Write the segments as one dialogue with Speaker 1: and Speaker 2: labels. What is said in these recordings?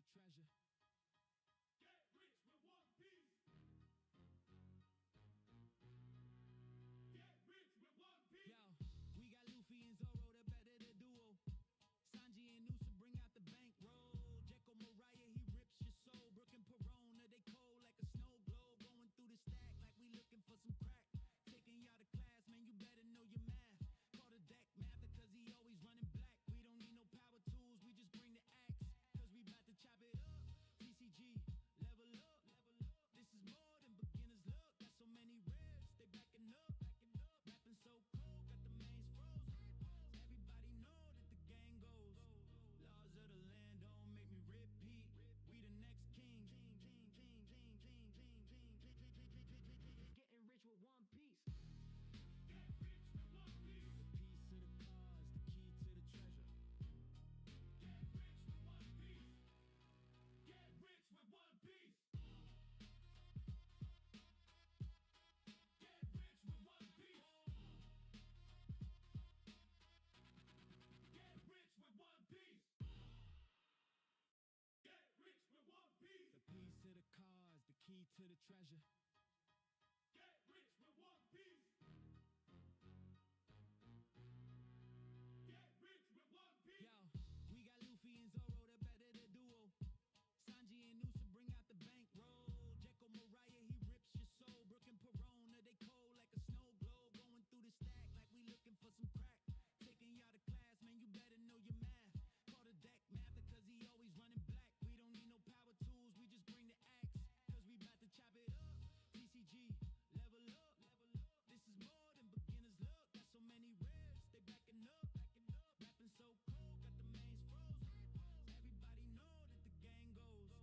Speaker 1: treasure. Get rich with one piece. Get rich with one piece. Yo, we got Luffy and Zoro, the better the duo. Sanji and Noosa bring out the bankroll. Jekko Mariah, he rips your soul. Brooke and Perona, they cold like a snow globe. Going through the stack like we looking for some crack. Taking y'all to class, man, you better know your math. Call the deck mather, cause he always running black. We don't need no power tools, we just bring the axe. Cause we bout to chop it up. PCG, level up, level up. This is more than beginner's luck. Got so many ribs, they backing up, backing up. Rapping so cold, got the mains frozen. Everybody know that the gang goes. Laws of the land don't make me repeat. We the next king. Getting rich with one piece. Get rich with one piece. The piece to the cause, the key to the treasure. Get rich with one piece. Get rich with one piece. Get rich with one piece. Get rich with one piece. Get rich with one piece. The piece to the cause, the key to the treasure. Get rich with one piece. Get rich with one piece. Yo, we got Luffy and Zoro, the better the duo. Sanji and Noosa bring out the bankroll. Jekko Mariah, he rips your soul. Brooke and Perona, they cold like a snow globe. Going through the stack like we looking for some crack. Taking y'all to class, man, you better know your math. Call the deck mather, cause he always running black. We don't need no power tools, we just bring the axe. Cause we bout to chop it up. PCG, level up, level up. This is more than beginner's luck. Got so many ribs, they backing up, backing up. Rapping so cold, got the mains frozen. Everybody know that the gang goes.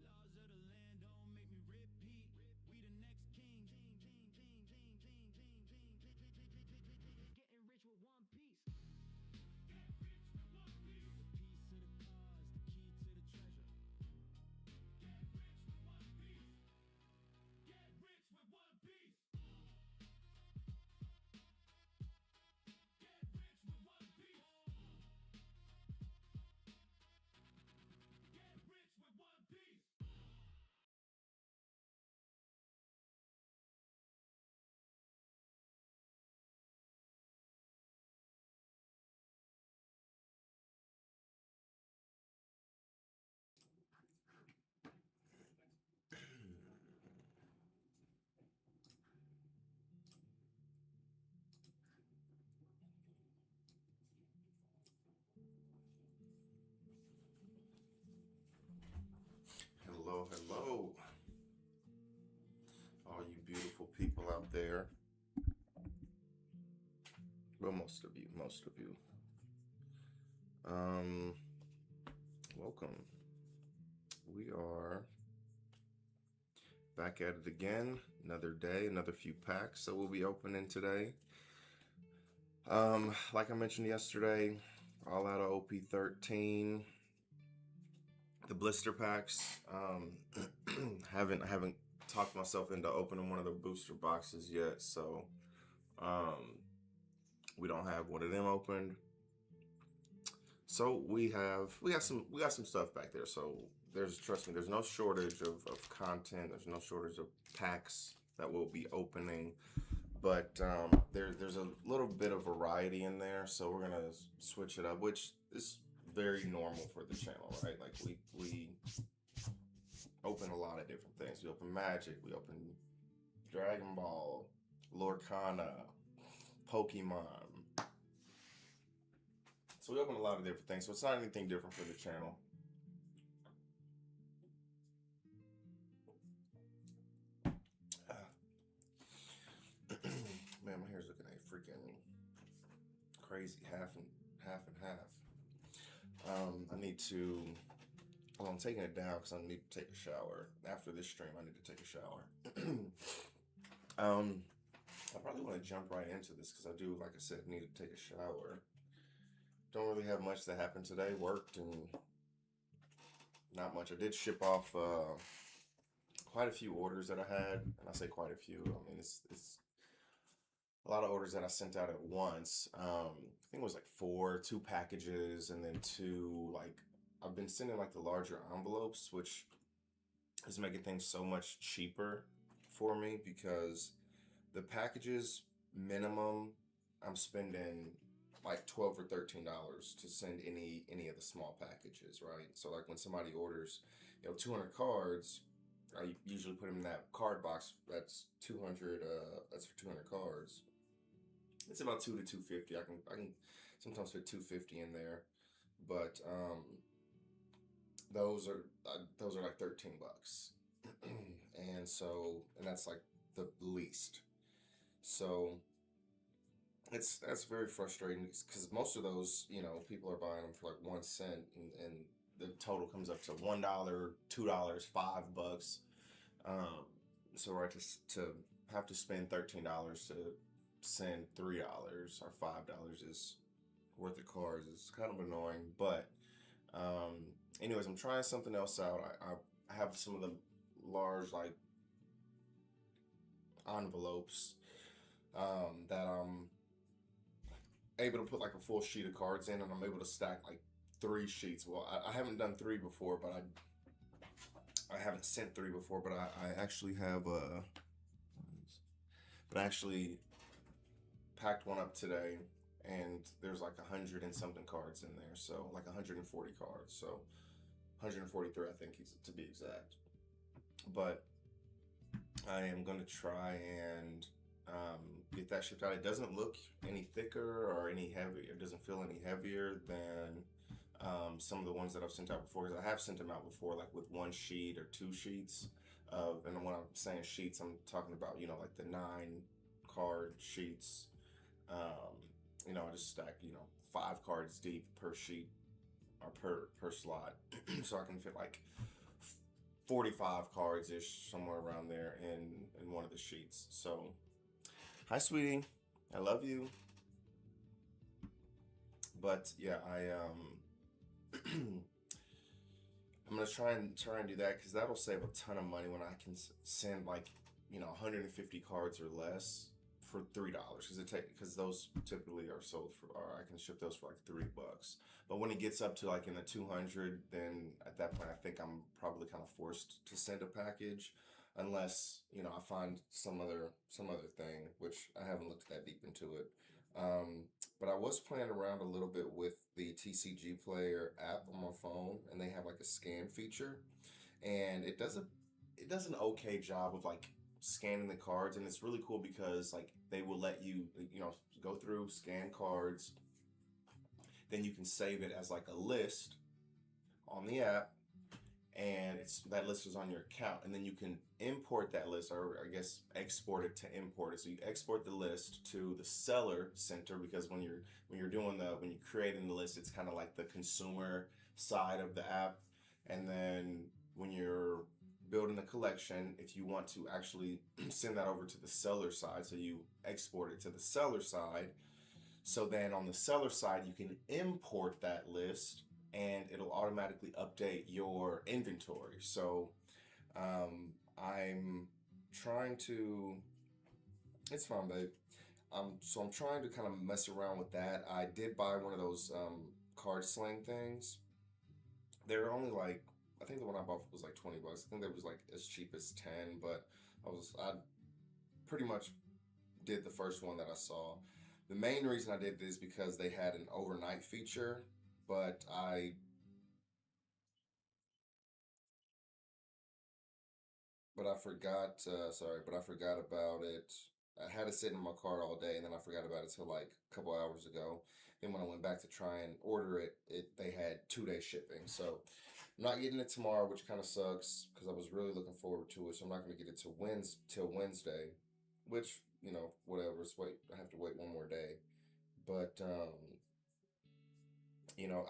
Speaker 1: Laws of the land don't make me repeat. We the next king. Getting rich with one piece. Get rich with one piece. The piece to the cause, the key to the treasure. Get rich with one piece. Get rich with one piece. Get rich with one piece. Get rich with one piece.
Speaker 2: Hello, hello, all you beautiful people out there. Well, most of you. Welcome. We are back at it again. Another day, another few packs that we'll be opening today. Like I mentioned yesterday, all out of OP13. The blister packs. Haven't talked myself into opening one of the booster boxes yet, so we don't have one of them opened. So we got some stuff back there. So trust me, there's no shortage of content. There's no shortage of packs that we'll be opening, but there's a little bit of variety in there. So we're gonna switch it up, which is very normal for the channel, right? Like we open a lot of different things. We open Magic, we open Dragon Ball, Lorcana, Pokemon. So we open a lot of different things. So it's not anything different for the channel. Man, my hair's looking like freaking crazy, half and half. I need to. Well, I'm taking it down because I need to take a shower. After this stream, I need to take a shower. I probably want to jump right into this because I do, like I said, need to take a shower. Don't really have much that happened today. Worked and not much. I did ship off quite a few orders that I had, and I say quite a few. I mean, it's a lot of orders that I sent out at once. I think it was like 2 packages, and then 2 like I've been sending like the larger envelopes, which is making things so much cheaper for me because the packages minimum I'm spending like $12 or $13 to send any of the small packages, right? So like when somebody orders, 200 cards, I usually put them in that card box. That's 200. That's for 200 cards. It's about 2 to 250. I can sometimes fit 250 in there, but those are like $13, and that's like the least. So that's very frustrating because most of those, people are buying them for like 1 cent, and the total comes up to $1, $2, $5. Um, so right to have to spend $13 to send $3 or $5 is worth the cards is kind of annoying. But anyways, I'm trying something else out. I have some of the large like envelopes that I'm able to put like a full sheet of cards in, and I'm able to stack like 3 sheets. Well, I haven't done 3 before, but I haven't sent 3 before, but I actually have but I actually packed one up today, and there's like 100 and something cards in there, so like 140 cards, so 143 I think to be exact. But I am going to try and get that shipped out. It doesn't look any thicker or any heavier. It doesn't feel any heavier than some of the ones that I've sent out before. Because I have sent them out before, like with 1 sheet or 2 sheets of. And when I'm saying sheets, I'm talking about like the 9 card sheets. I just stack 5 cards deep per sheet or per slot, so I can fit like 45 cards ish somewhere around there in one of the sheets. So, hi, sweetie, I love you. But yeah, I'm gonna try and do that because that'll save a ton of money when I can send like 150 cards or less for $3 because those typically are sold for, or I can ship those for like $3. But when it gets up to like in the 200, then at that point I think I'm probably kind of forced to send a package, unless I find some other thing, which I haven't looked that deep into it. But I was playing around a little bit with the TCG Player app on my phone, and they have like a scan feature, and it does an okay job of like scanning the cards, and it's really cool because like they will let you go through, scan cards, then you can save it as like a list on the app, and that list is on your account, and then you can import that list, or I guess export it to import it. So you export the list to the seller center, because when you're creating the list, it's kind of like the consumer side of the app, and then when you're building the collection, if you want to actually send that over to the seller side, so you export it to the seller side. So then on the seller side, you can import that list, and it'll automatically update your inventory. So I'm trying to, it's fine, babe. So I'm trying to kind of mess around with that. I did buy one of those card sling things. They're only like, I think the one I bought was like $20. I think that was like as cheap as 10, but I pretty much did the first one that I saw. The main reason I did this because they had an overnight feature, but I forgot. But I forgot about it. I had it sitting in my car all day, and then I forgot about it till like a couple hours ago. Then when I went back to try and order it, they had 2-day shipping. So I'm not getting it tomorrow, which kind of sucks because I was really looking forward to it. So I'm not going to get it till Wednesday, which whatever. I have to wait one more day. But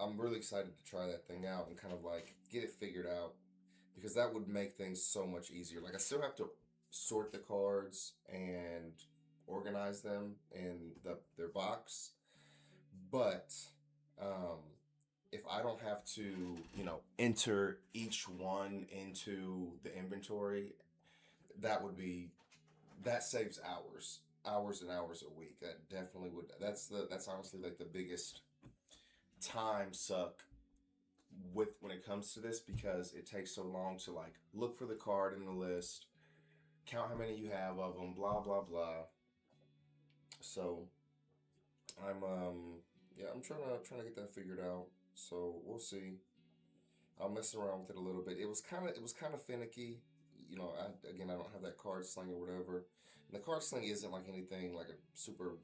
Speaker 2: I'm really excited to try that thing out and kind of like get it figured out, because that would make things so much easier. Like I still have to sort the cards and organize them in their box, but if I don't have to, enter each one into the inventory, that saves hours and hours a week. That definitely would. That's honestly like the biggest time suck with when it comes to this because it takes so long to like look for the card in the list, count how many you have of them, blah blah blah. So I'm yeah, I'm trying to get that figured out. So we'll see. I'll mess around with it a little bit. It was kind of finicky. You know, I don't have that card sling or whatever. And the card sling isn't like anything like a super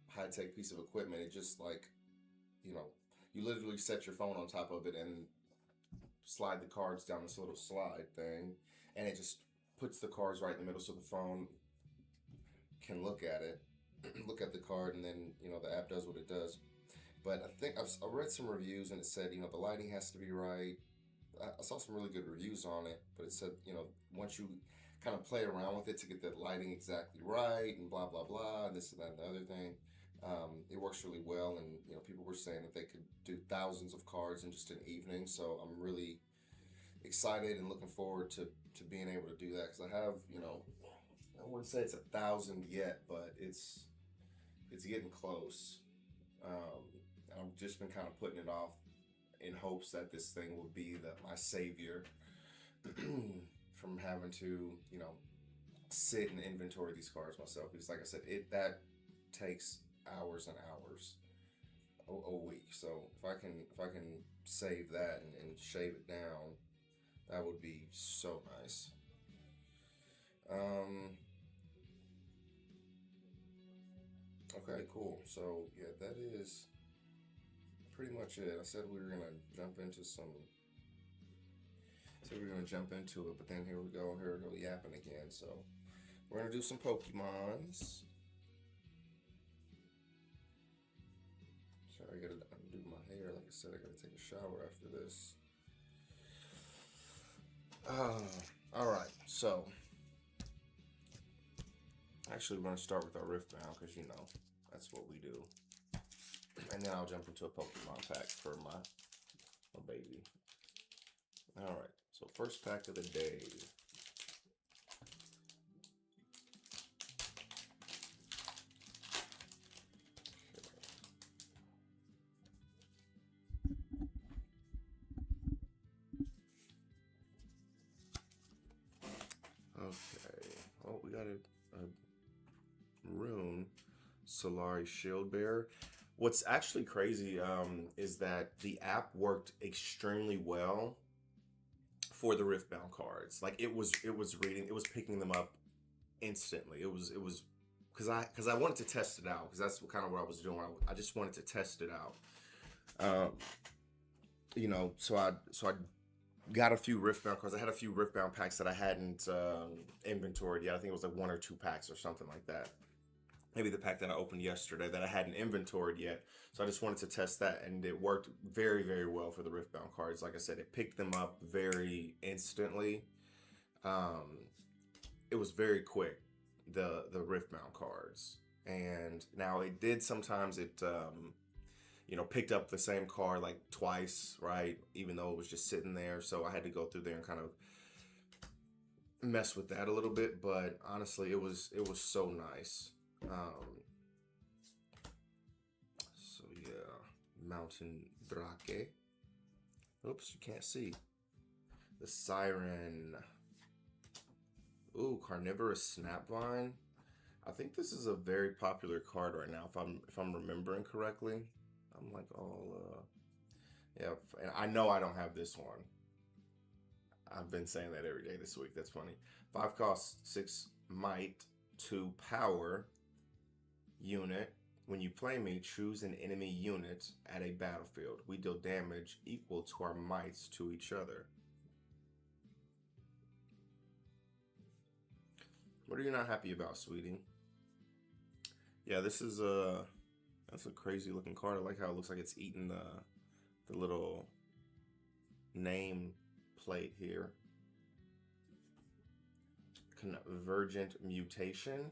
Speaker 2: high tech piece of equipment. It just like, you know, you literally set your phone on top of it and slide the cards down this little slide thing, and it just puts the cards right in the middle so the phone can look at it, look at the card, and then the app does what it does. But I think I read some reviews and it said the lighting has to be right. I saw some really good reviews on it, but it said once you kind of play around with it to get the lighting exactly right and blah blah blah and this and that and the other thing, it works really well. And people were saying that they could do thousands of cards in just an evening. So I'm really excited and looking forward to being able to do that because I have I wouldn't say it's 1,000 yet, but it's getting close. I've just been kind of putting it off in hopes that this thing will be my savior from having to, sit and inventory these cards myself. Because like I said, that takes hours and hours a week. So if I can save that and shave it down, that would be so nice. Okay, cool. So yeah, that is pretty much it. I said we were gonna jump into some. Said we were gonna jump into it, but then here we go. Here we go yapping again. So we're gonna do some Pokemons. Sorry, I gotta undo my hair. Like I said, I gotta take a shower after this. All right. So actually, we're gonna start with our Riftbound because that's what we do. And then I'll jump into a Pokemon pack for my baby. Alright, so first pack of the day. Okay, well, we got a rune, Solari Shield Bearer. What's actually crazy is that the app worked extremely well for the Riftbound cards. Like it was picking them up instantly. It was because I wanted to test it out because that's kind of what I was doing. I just wanted to test it out. So I got a few Riftbound cards. I had a few Riftbound packs that I hadn't inventoried yet. I think it was like 1 or 2 packs or something like that. Maybe the pack that I opened yesterday that I hadn't inventoried yet. So I just wanted to test that, and it worked very, very well for the Riftbound cards. Like I said, it picked them up very instantly. It was very quick, the Riftbound cards. And now it did sometimes picked up the same card like twice, right? Even though it was just sitting there. So I had to go through there and kind of mess with that a little bit. But honestly, it was so nice. So yeah, Mountain Drake. Oops, you can't see. The Siren. Ooh, Carnivorous Snapvine. I think this is a very popular card right now, if I'm remembering correctly. I'm like all yeah, and I know I don't have this one. I've been saying that every day this week. That's funny. 5 cost, 6 might, 2 power. Unit. When you play me, choose an enemy unit at a battlefield. We deal damage equal to our mights to each other. What are you not happy about, sweetie? Yeah, this is that's a crazy looking card. I like how it looks like it's eating the little name plate here. Convergent Mutation.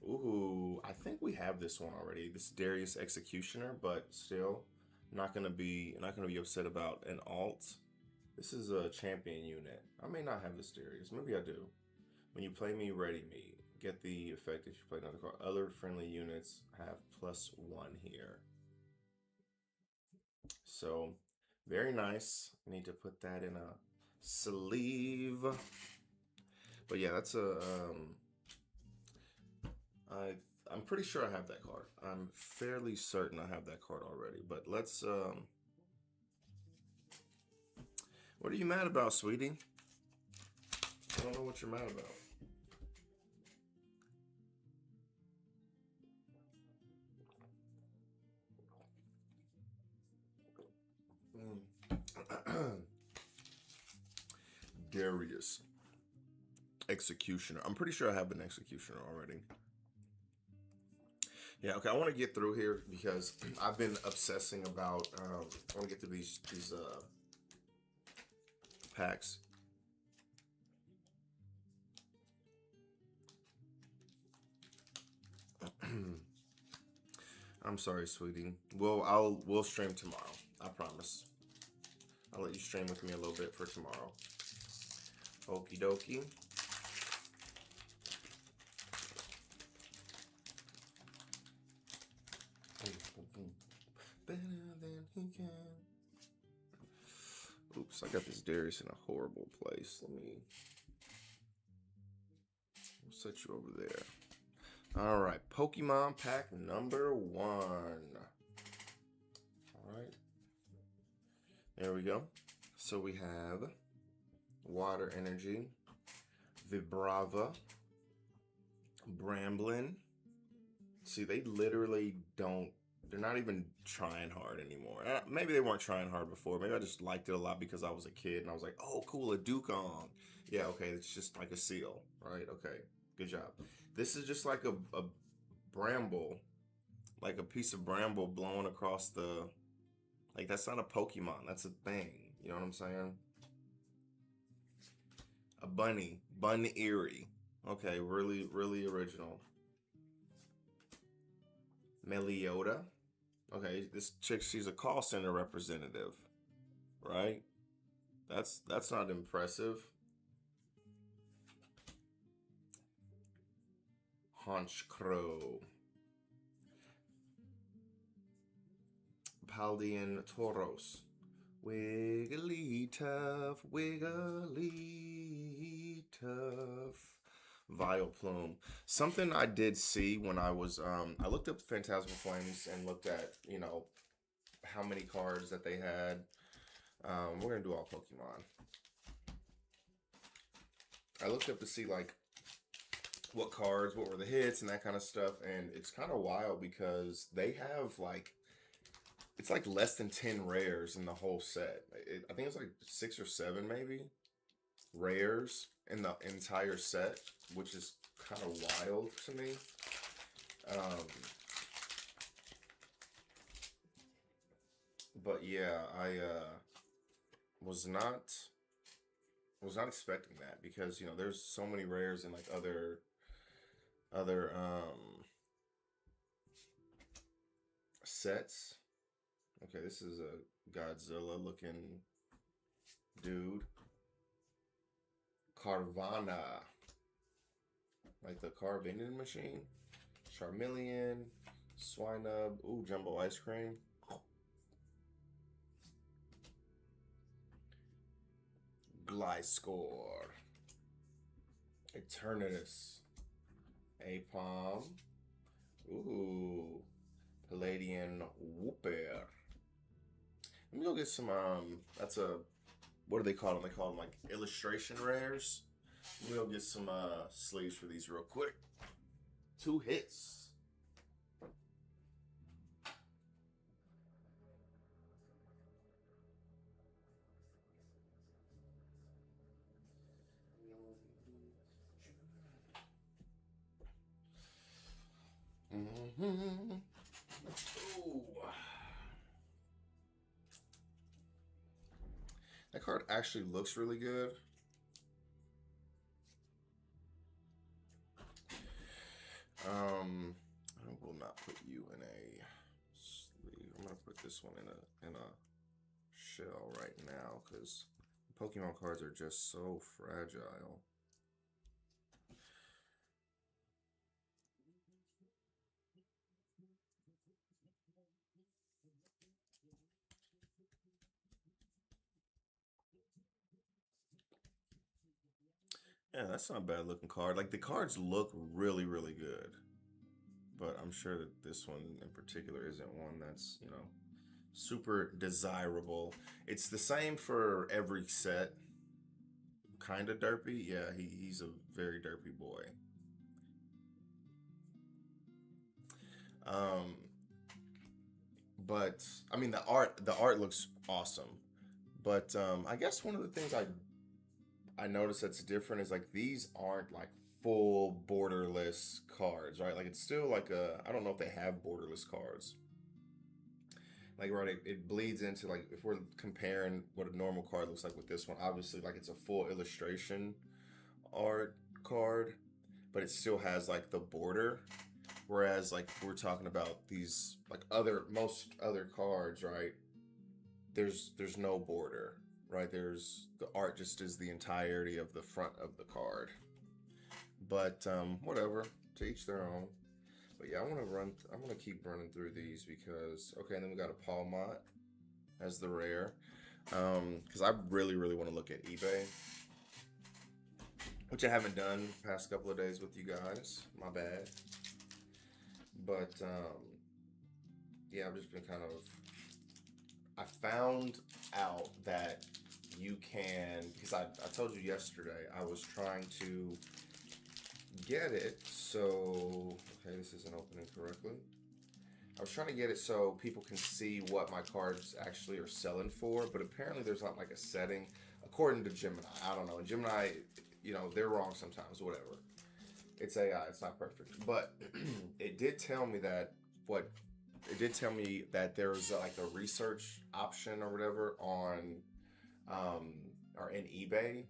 Speaker 2: Ooh, I think we have this one already. This Darius Executioner, but still not gonna be upset about an alt. This is a champion unit. I may not have this Darius. Maybe I do. When you play me, ready me. Get the effect if you play another card. Other friendly units have +1 here. So Very nice. I need to put that in a sleeve. But yeah, that's a I I'm pretty sure I have that card. I'm fairly certain I have that card already. But let's what are you mad about, sweetie? I don't know what you're mad about. Darius. Executioner. I'm pretty sure I have an Executioner already. Yeah, okay. I want to get through here because I've been obsessing about. I want to get through these packs. I'm sorry, sweetie. We'll stream tomorrow. I promise. I'll let you stream with me a little bit for tomorrow. Okie dokie. Better than he can. Oops, I got this Darius in a horrible place. Let me set you over there. All right, Pokemon pack number 1. All right, there we go. So we have Water Energy, Vibrava, Bramblin. See, they literally don't. They're not even trying hard anymore. Maybe they weren't trying hard before. Maybe I just liked it a lot because I was a kid and I was like, oh, cool, a Dugong. Yeah, okay, it's just like a seal, right? Okay, good job. This is just like a bramble, like a piece of bramble blowing across the. Like, that's not a Pokemon. That's a thing. You know what I'm saying? A bunny. Bun Eerie. Okay, really, really original. Meliota. Okay, this chick, she's a call center representative, right? That's not impressive. Haunch Crow. Paldean Tauros. Wigglytuff, Wigglytuff. Vileplume. Something I did see when I was I looked up Phantasmal Flames and looked at, you know, how many cards that they had. We're gonna do all Pokemon. I looked up to see like what cards, what were the hits and that kind of stuff, and it's kind of wild because they have like it's like less than 10 rares in the whole set. I think it's like 6 or 7 maybe rares in the entire set, which is kind of wild to me. But yeah, I was not expecting that because you know there's so many rares in like other sets. Okay, this is a Godzilla looking dude. Carvana. Like the car vending machine. Charmeleon. Swinub. Ooh, Jumbo Ice Cream. Gliscor. Eternatus. Apom. Ooh. Palladian Whooper. Let me go get some, that's a, what do they call them? They call them like illustration rares. Let me go get some sleeves for these real quick. 2 hits. Ooh. That card actually looks really good. I will not put you in a sleeve. I'm gonna put this one in a shell right now because Pokemon cards are just so fragile. Yeah, that's not a bad looking card. Like the cards look really, really good. But I'm sure that this one in particular isn't one that's, you know, super desirable. It's the same for every set. Kind of derpy. Yeah, he's a very derpy boy. Um, but I mean the art looks awesome. But I guess one of the things I noticed that's different is like these aren't like full borderless cards, right? Like it's still like a I don't know if they have borderless cards. Like right, it bleeds into like if we're comparing what a normal card looks like with this one, obviously like it's a full illustration art card, but it still has like the border. Whereas like we're talking about these like other most other cards, right? There's no border, right? There's the art just is the entirety of the front of the card. But whatever, to each their own. But yeah, I want to run. I'm gonna keep running through these because okay. And then we got a Palmot as the rare. Because I really want to look at eBay, which I haven't done the past couple of days with you guys. My bad. But yeah, I've just been kind of. I found out that you can because I told you yesterday I was trying to get it so okay this isn't opening correctly. I was trying to get it so people can see what my cards actually are selling for, but apparently there's not like a setting according to Gemini. I don't know. And Gemini, you know, they're wrong sometimes, whatever. It's AI, it's not perfect. But it did tell me that what it did tell me that there's like a research option or whatever on or in eBay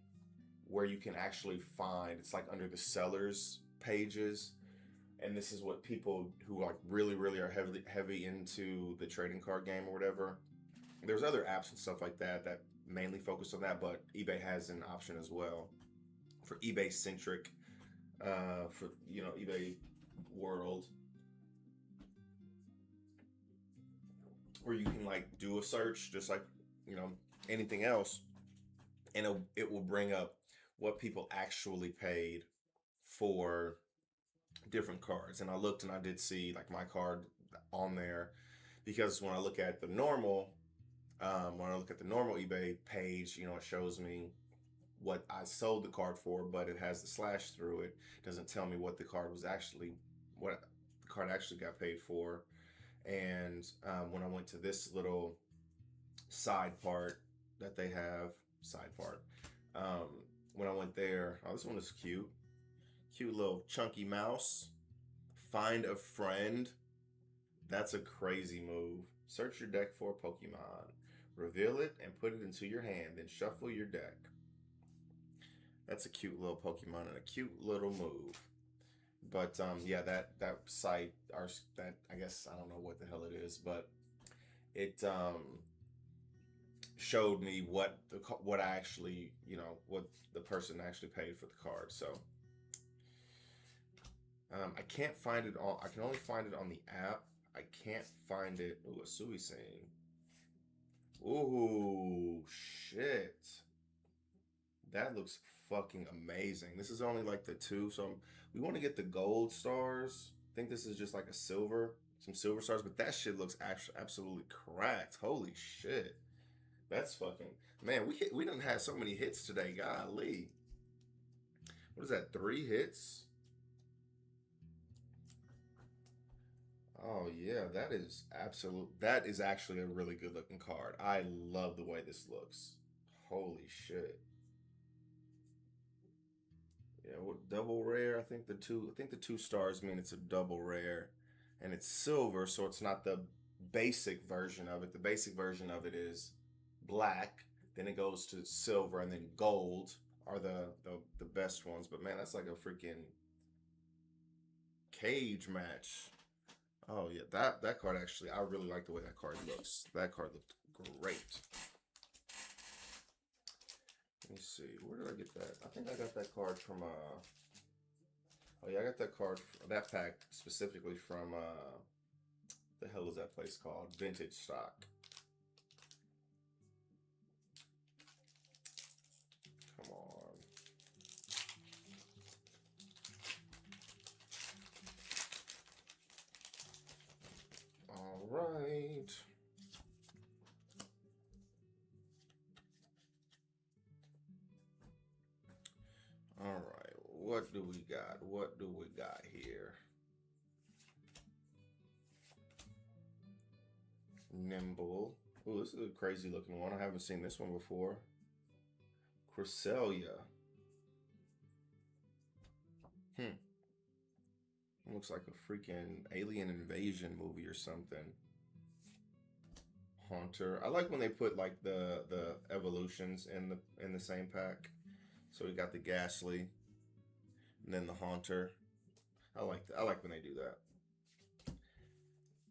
Speaker 2: where you can actually find it's like under the sellers pages, and this is what people who like really are heavy into the trading card game or whatever. There's other apps and stuff like that that mainly focus on that, but eBay has an option as well for eBay centric for you know eBay world where you can like do a search just like you know anything else, and it will bring up what people actually paid for different cards. And I looked and I did see like my card on there because when I look at the normal eBay page, you know, it shows me what I sold the card for, but it has the slash through it. It doesn't tell me what the card was actually what the card actually got paid for. And when I went to this little side part that they have, side part, um, when I went there, oh, this one is cute. Cute little chunky mouse. Find a friend. That's a crazy move. Search your deck for a Pokemon. Reveal it and put it into your hand. Then shuffle your deck. That's a cute little Pokemon and a cute little move. But yeah, that site, that I guess I don't know what the hell it is, but it showed me what I actually what the person actually paid for the card. So I can't find it on. I can only find it on the app. I can't find it. Ooh, a Sui saying. Ooh, shit. That looks fucking amazing. This is only like the two, so we want to get the gold stars. I think this is just like a silver, some silver stars, but that shit looks actually absolutely cracked. Holy shit. That's fucking man. We done had so many hits today. Golly. What is that? 3 hits? Oh yeah, that is absolute. That is actually a really good looking card. I love the way this looks. Holy shit. Yeah, what double rare? I think the two. I think the 2 stars mean it's a double rare, and it's silver, so it's not the basic version of it. The basic version of it is black. Then it goes to silver, and then gold are the best ones. But man, that's like a freaking cage match. Oh yeah, that card actually, I really like the way that card looks. That card looked great. Let me see, where did I get that? I think I got that card from oh yeah, I got that card, that pack specifically from the hell is that place called? Vintage Stock. Come on. right. All right. What do we got? What do we got here? Nimble. Oh, this is a crazy looking one. I haven't seen this one before. Cresselia. Looks like a freaking alien invasion movie or something. Haunter. I like when they put like the evolutions in the same pack. So we got the Ghastly, and then the Haunter. I like when they do that.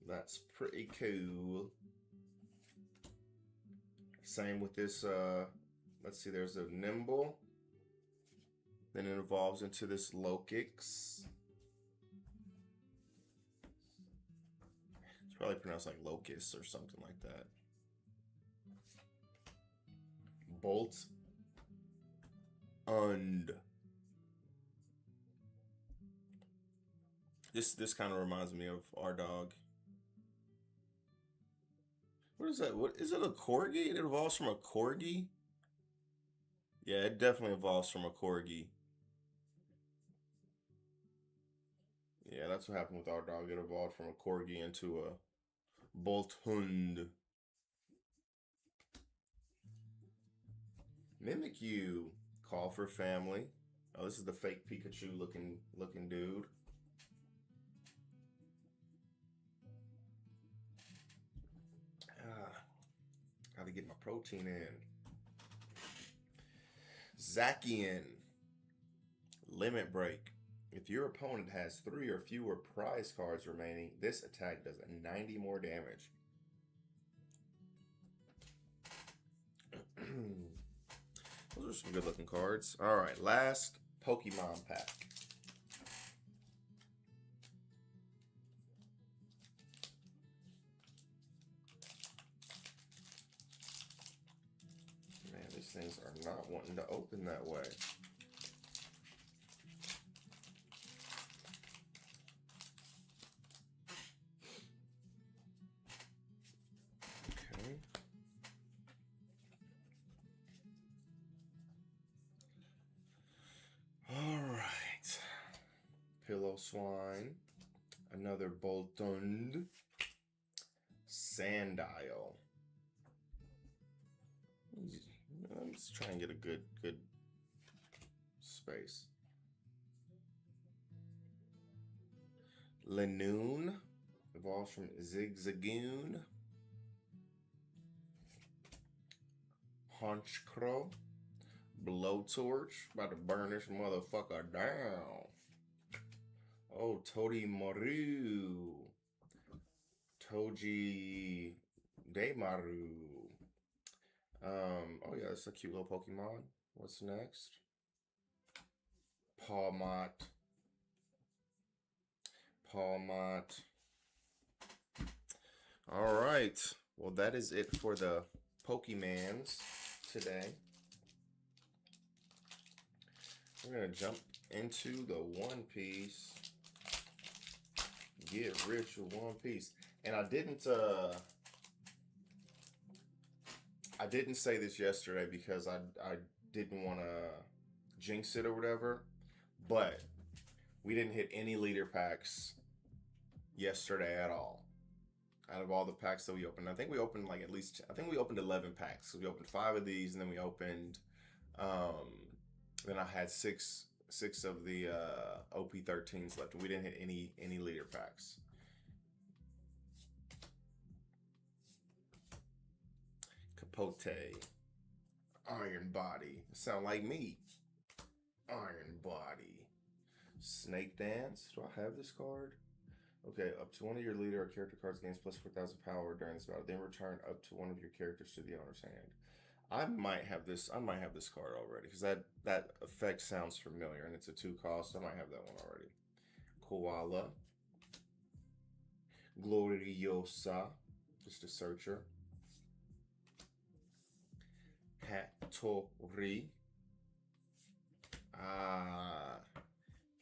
Speaker 2: That's pretty cool. Same with this. Let's see. There's a Nimble. Then it evolves into this Lokix. It's probably pronounced like Locust or something like that. Bolt. Und. This kind of reminds me of our dog. What is that? What is it? A corgi? It evolves from a corgi? Yeah, it definitely evolves from a corgi. Yeah, that's what happened with our dog. It evolved from a corgi into a Bolthund. Mimikyu. Call for family. Oh, this is the fake Pikachu looking dude. Gotta get my protein in. Zacian. Limit Break. If your opponent has 3 or fewer prize cards remaining, this attack does 90 more damage. Those are some good looking cards. Alright, last Pokemon pack. Man, these things are not wanting to open that way. Okay. Alright. Pillow-Swine. Another Boltund. Sandile. I'm just trying to get a good space. Lanoon evolves from Zigzagoon. Honchkrow. Blowtorch. About to burn this motherfucker down. Oh, Todimaru. Toji Demaru. Oh yeah, that's a cute little Pokemon. What's next? Palmot. All right. Well, that is it for the Pokemans today. We're going to jump into the One Piece. Get rich with One Piece. And I didn't say this yesterday because I didn't want to jinx it or whatever, but we didn't hit any leader packs yesterday at all. Out of all the packs that we opened, I think we opened like at least, I think we opened 11 packs. So we opened 5 of these, and then we opened, then I had six of the OP13s left, and we didn't hit any leader packs. Capote. Iron Body. Sound like me. Iron Body. Snake Dance. Do I have this card? Okay, up to one of your leader or character cards gains plus 4,000 power during this battle. Then return up to one of your characters to the owner's hand. I might have this card already because that effect sounds familiar, and it's a 2 cost. I might have that one already. Koala. Gloriosa. Just a searcher. Hattori.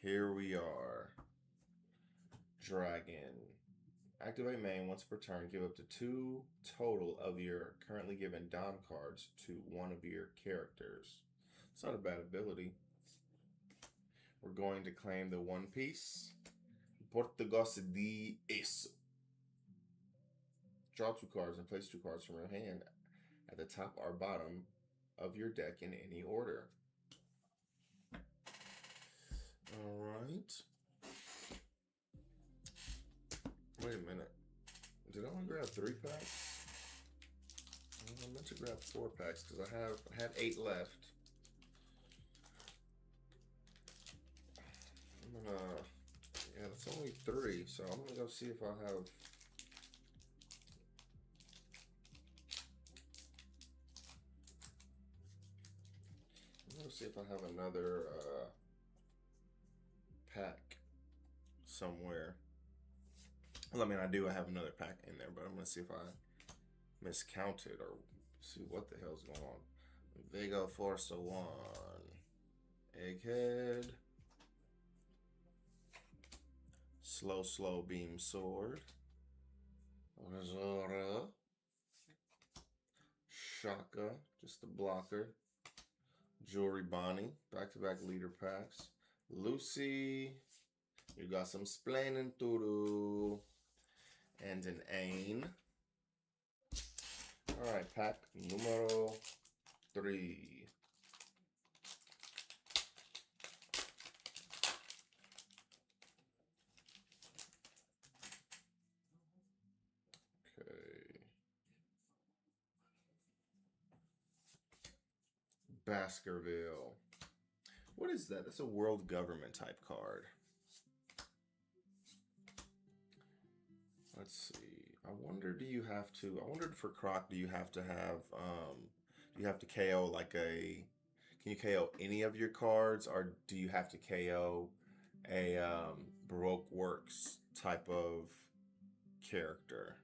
Speaker 2: Here we are. Dragon. Activate main once per turn. Give up to 2 total of your currently given Dom cards to one of your characters. It's not a bad ability. We're going to claim the one piece. Portugos de Ace. Draw 2 cards and place 2 cards from your hand at the top or bottom of your deck in any order. Alright. Wait a minute. Did I only grab 3 packs? I meant to grab 4 packs because I had 8 left. I'm gonna, yeah, it's only 3, so I'm gonna go see if I have. I'm gonna see if I have another pack somewhere. Well, I mean, I do. I have another pack in there, but I'm gonna see if I miscounted or see what the hell's going on. Vega Force 1, Egghead, Slow Beam Sword, Razora, Shaka, just a blocker, Jewelry Bonnie, back-to-back leader packs, Lucy, you got some Splaining to do, and an Ain. All right, pack numero 3. Okay. Baskerville. What is that? That's a world government type card. Let's see. I wonder, do you have to, I wondered for Croc, do you have to have, do you have to KO like a, can you KO any of your cards, or do you have to KO a Baroque Works type of character?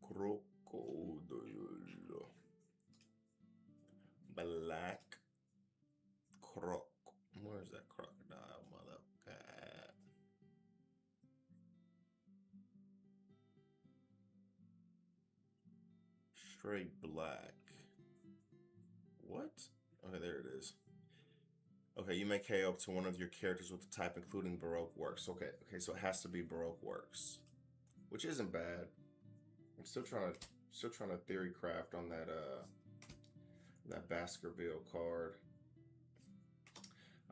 Speaker 2: Crocodile. Black Croc. Where's that crocodile, mother cat? Straight black. What? Okay, there it is. Okay, you may KO up to one of your characters with the type including Baroque Works. Okay, so it has to be Baroque Works, which isn't bad. I'm still trying to theory craft on that Baskerville card.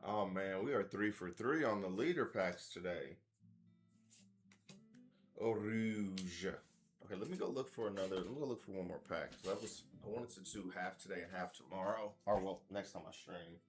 Speaker 2: Oh man, we are 3 for 3 on the leader packs today. Eau Rouge. Okay, let me go look for another. Let me go look for one more pack. I wanted to do half today and half tomorrow. Or well, next time I stream.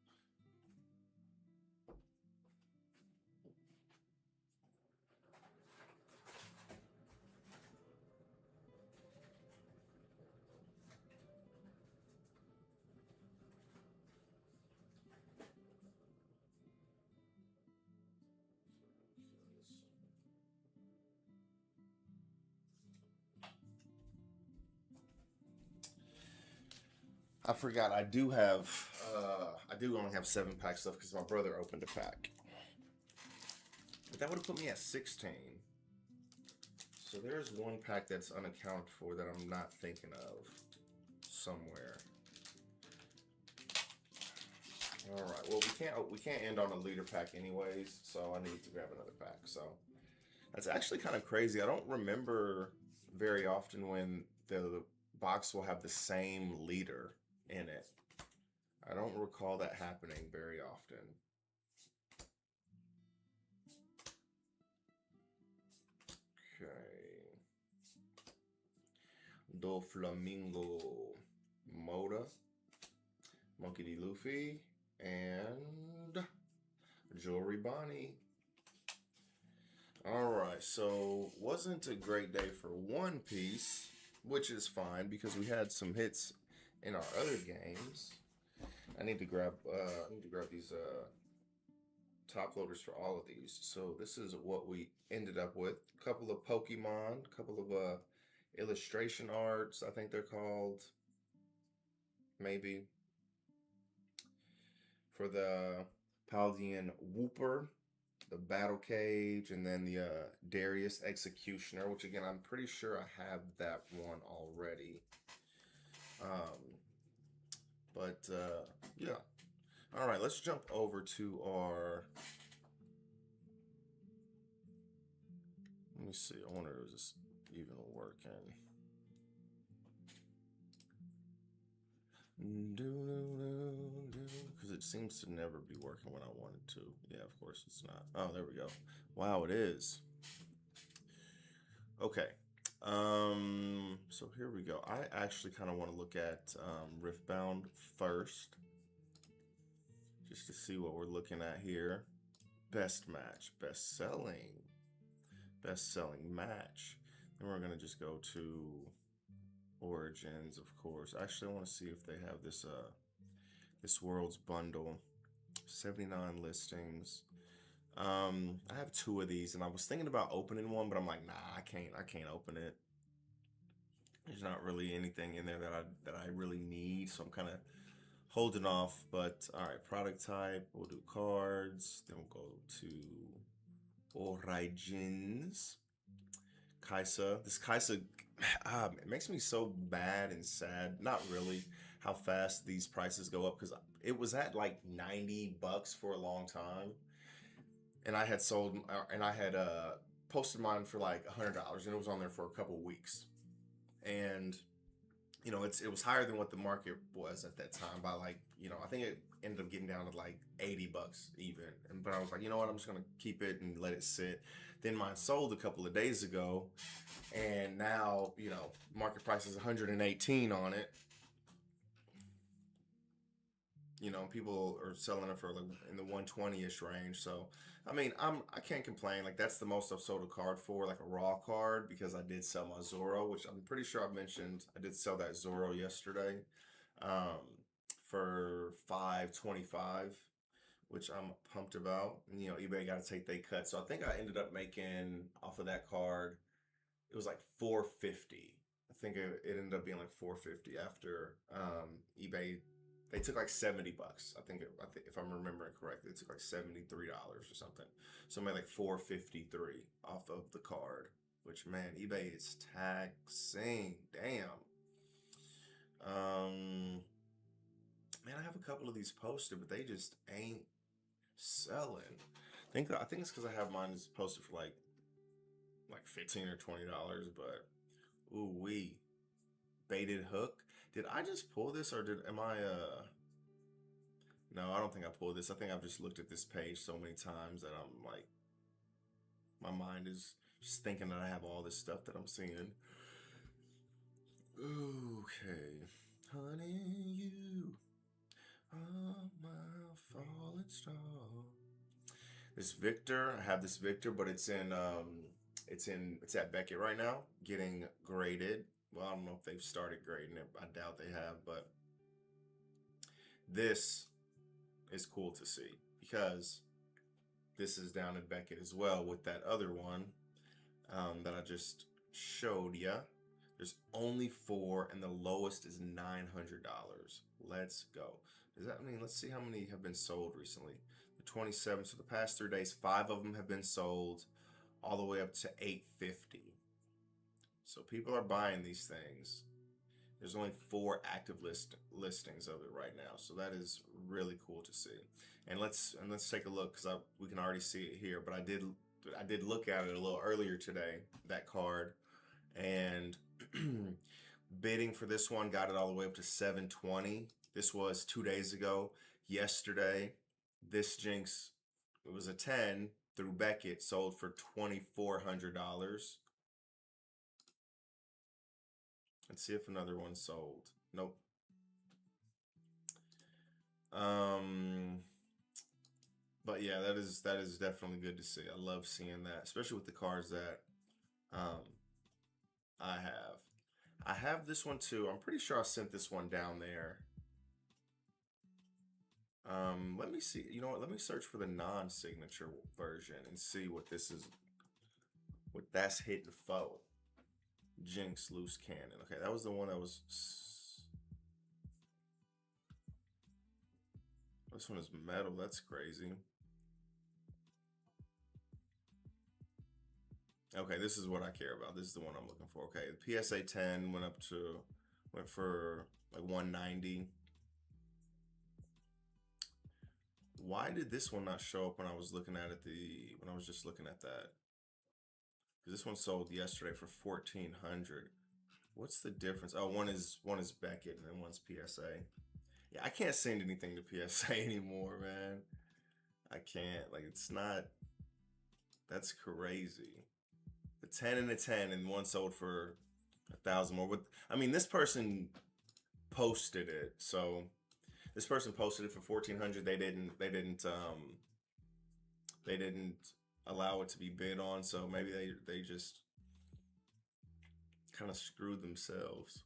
Speaker 2: I forgot. I do only have 7 packs left because my brother opened a pack. But that would have put me at 16. So there's one pack that's unaccounted for that I'm not thinking of somewhere. All right. Well, we can't end on a leader pack anyways, so I need to grab another pack. So that's actually kind of crazy. I don't remember very often when the box will have the same leader in it. I don't recall that happening very often. Okay. Do Flamingo Moda, Monkey D. Luffy, and Jewelry Bonnie. Alright, so wasn't a great day for One Piece, which is fine because we had some hits in our other games. I need to grab these top loaders for all of these. So this is what we ended up with. A couple of Pokemon, a couple of illustration arts, I think they're called. Maybe. For the Paldean Wooper, the Battle Cage, and then the Darius Executioner, which again, I'm pretty sure I have that one already. But yeah. All right, let's jump over to our. Let me see. I wonder if this even working. Because it seems to never be working when I want it to. Yeah, of course it's not. Oh, there we go. Wow, it is. Okay. So here we go. I actually kind of want to look at Riftbound first, just to see what we're looking at here. Best match, best selling match. Then we're gonna just go to Origins, of course. Actually, I want to see if they have this this World's Bundle. 79 listings. I have 2 of these, and I was thinking about opening one, but I'm like, nah, I can't open it. There's not really anything in there that I really need, so I'm kind of holding off. But all right, product type, we'll do cards. Then we'll go to Origins. Kaisa. This Kaisa, it makes me so bad and sad. Not really how fast these prices go up, because it was at like $90 for a long time, and I had sold and I had posted mine for like $100, and it was on there for a couple weeks, and you know it was higher than what the market was at that time by like, you know, I think it ended up getting down to like $80 even, but I was like, you know what, I'm just gonna keep it and let it sit. Then mine sold a couple of days ago, and now, you know, market price is 118 on it. You know, people are selling it for like in the 120-ish range. So, I mean, I can't complain. Like, that's the most I've sold a card for, like a raw card, because I did sell my Zoro, which I'm pretty sure I mentioned. I did sell that Zoro yesterday for $525, which I'm pumped about. And, you know, eBay got to take their cut. So I think I ended up making off of that card, it was like $450. I think it ended up being like $450 after eBay. They took like $70. I think if I'm remembering correctly, it took like $73 or something. So I made like $453 off of the card, which, man, eBay is taxing. Damn. Man, I have a couple of these posted, but they just ain't selling. I think it's because I have mine posted for like $15 or $20, but ooh wee, baited hook. Did I just pull this, or am I no, I don't think I pulled this. I think I've just looked at this page so many times that I'm like, my mind is just thinking that I have all this stuff that I'm seeing. Okay, honey, you are my falling star. This Victor, I have this Victor, but it's at Beckett right now, getting graded. Well, I don't know if they've started grading it. I doubt they have, but this is cool to see, because this is down at Beckett as well with that other one that I just showed ya. There's only 4, and the lowest is $900. Let's go. Does that mean, let's see how many have been sold recently. The 27, so the past 3 days, 5 of them have been sold, all the way up to $850. So people are buying these things. There's only 4 active listings of it right now, so that is really cool to see. And let's take a look, because we can already see it here. But I did look at it a little earlier today, that card, and bidding for this one got it all the way up to $720. This was 2 days ago. Yesterday, this Jinx, it was a 10 through Beckett, sold for $2,400. Let's see if another one sold. Nope. But yeah, that is definitely good to see. I love seeing that, especially with the cards that I have. I have this one too. I'm pretty sure I sent this one down there. Let me see. You know what? Let me search for the non-signature version and see what this is. What that's hitting for. Jinx loose cannon. Okay, that was the one that was. This one is metal. That's crazy. Okay, this is what I care about. This is the one I'm looking for. Okay, the PSA 10 went for like 190. Why did this one not show up when I was looking at it when I was just looking at that? Because this one sold yesterday for 1,400. What's the difference? Oh, one is Beckett and then one's PSA. Yeah, I can't send anything to PSA anymore, man. I can't. Like, it's not. That's crazy. The 10 and the 10, and one sold for 1,000 more. I mean, this person posted it, so this person posted it for 1,400. They didn't allow it to be bid on. So maybe they just kind of screwed themselves.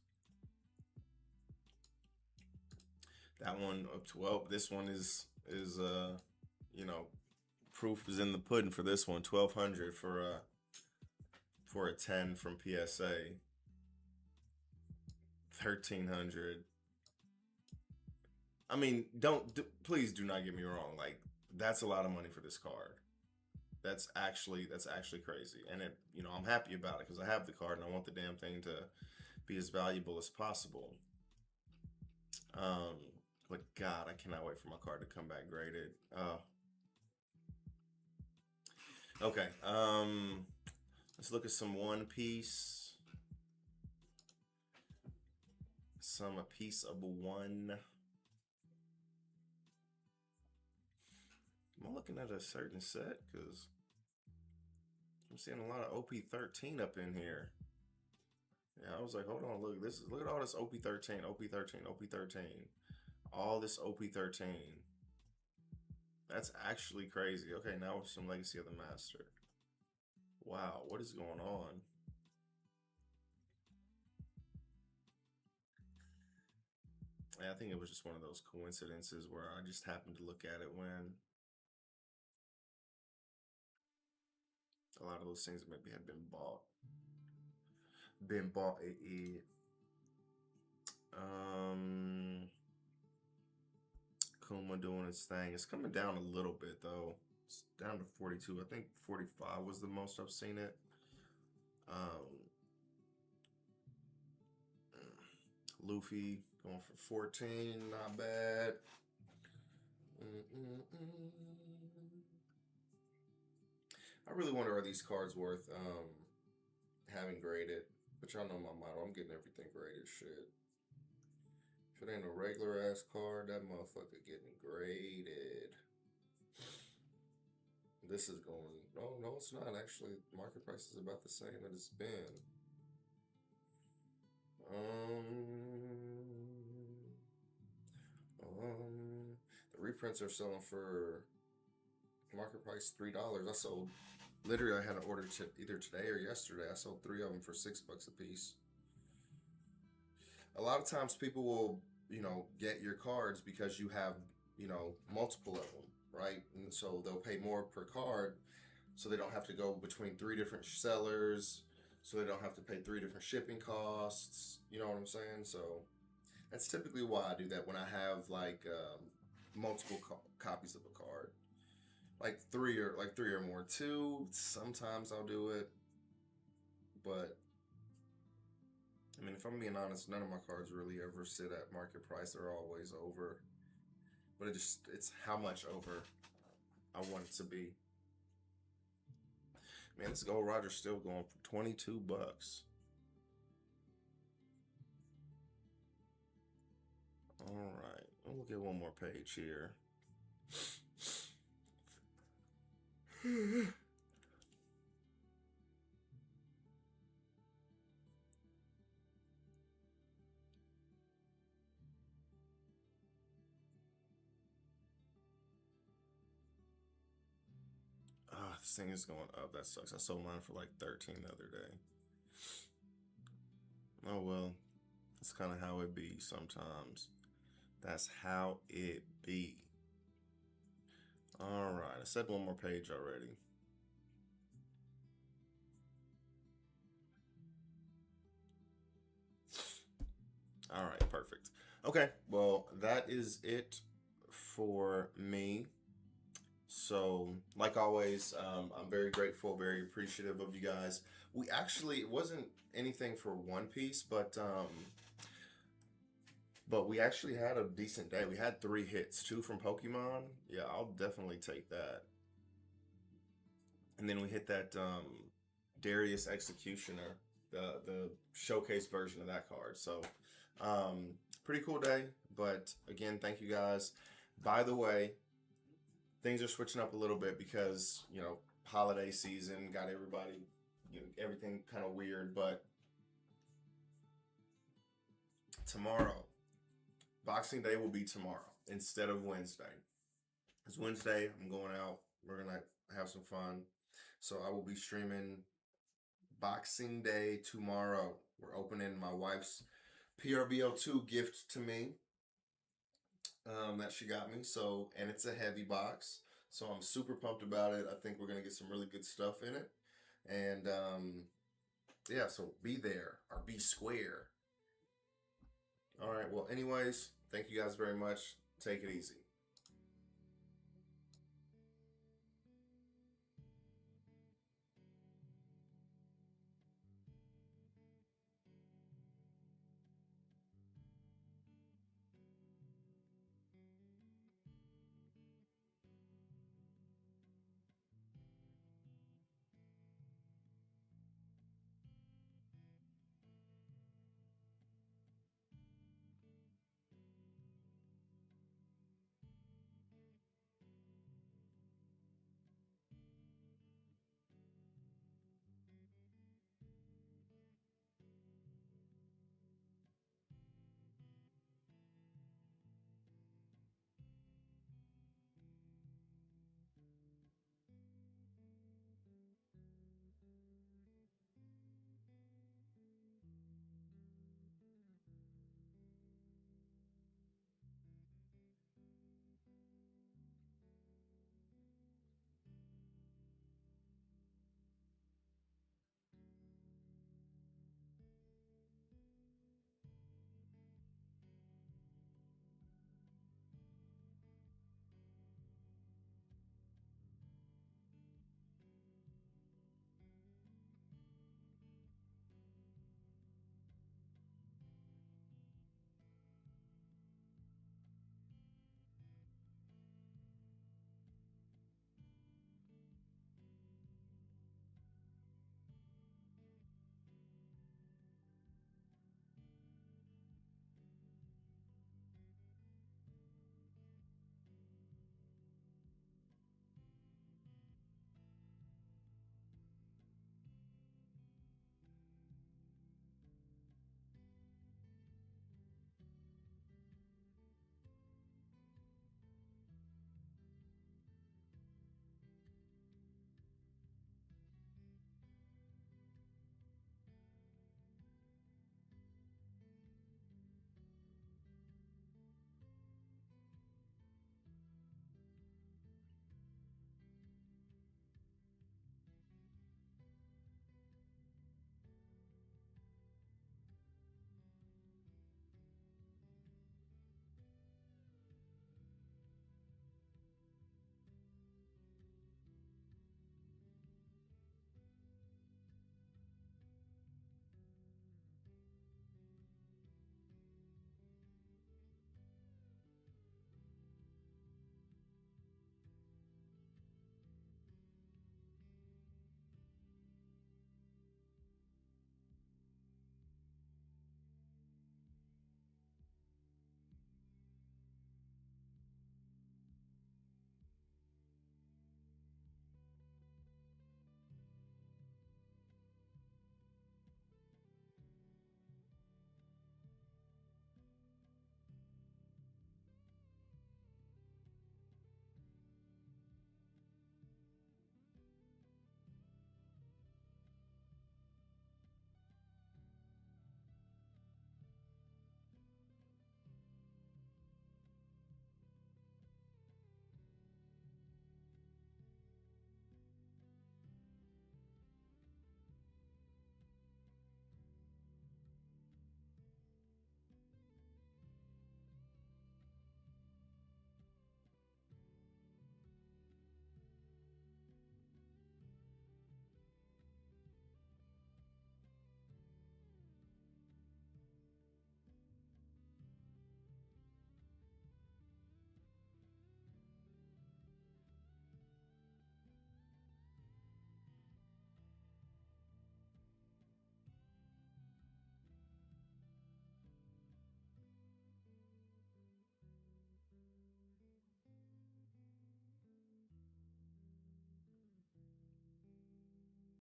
Speaker 2: That one up to, well, this one is you know, proof is in the pudding for this one. 1,200 for a 10 from PSA. 1,300. I mean, please do not get me wrong. Like, that's a lot of money for this card. That's actually crazy. And I'm happy about it because I have the card and I want the damn thing to be as valuable as possible. But God, I cannot wait for my card to come back graded. Okay. Let's look at some One Piece. A piece of one. Am I looking at a certain set? Because I'm seeing a lot of OP13 up in here. Yeah, I was like, hold on, look at all this OP13, OP13, OP13. All this OP13. That's actually crazy. Okay, now with some Legacy of the Master. Wow, what is going on? I think it was just one of those coincidences where I just happened to look at it when a lot of those things maybe had been bought. Kuma doing its thing. It's coming down a little bit though. It's down to 42. I think 45 was the most I've seen it. Luffy going for 14, not bad. I really wonder, are these cards worth having graded? But y'all know my motto, I'm getting everything graded. Shit. If it ain't a regular ass card, that motherfucker getting graded. This is going, no, it's not. Actually, market price is about the same that it's been. The reprints are selling for market price $3. I sold, literally, I had an order either today or yesterday. I sold 3 of them for $6 a piece. A lot of times people will, get your cards because you have, multiple of them, right? And so they'll pay more per card so they don't have to go between 3 different sellers, so they don't have to pay 3 different shipping costs. You know what I'm saying? So that's typically why I do that when I have like multiple copies of a card, like three or more. 2, sometimes I'll do it, but I mean, if I'm being honest, none of my cards really ever sit at market price. They're always over, but it's how much over I want it to be. Man, this Gold Roger's still going for $22. All right, we'll get one more page here. This thing is going up. That sucks. I sold mine for like 13 the other day. Oh well, that's kind of how it be sometimes. That's how it be. All right, I said one more page already. All right, perfect. Okay, well, that is it for me. So, like always, I'm very grateful, very appreciative of you guys. We actually, it wasn't anything for One Piece, but we actually had a decent day. We had 3 hits, 2 from Pokemon. Yeah, I'll definitely take that. And then we hit that Darius Executioner, the showcase version of that card. So, um, pretty cool day. But again, thank you guys. By the way, things are switching up a little bit because holiday season got everybody, everything kind of weird. But tomorrow, Boxing Day will be tomorrow instead of Wednesday. It's Wednesday. I'm going out. We're gonna have some fun. So I will be streaming Boxing Day tomorrow. We're opening my wife's PRBO2 gift to me that she got me. So, and it's a heavy box. So I'm super pumped about it. I think we're going to get some really good stuff in it. And yeah, so be there or be square. All right. Well, anyways, thank you guys very much. Take it easy.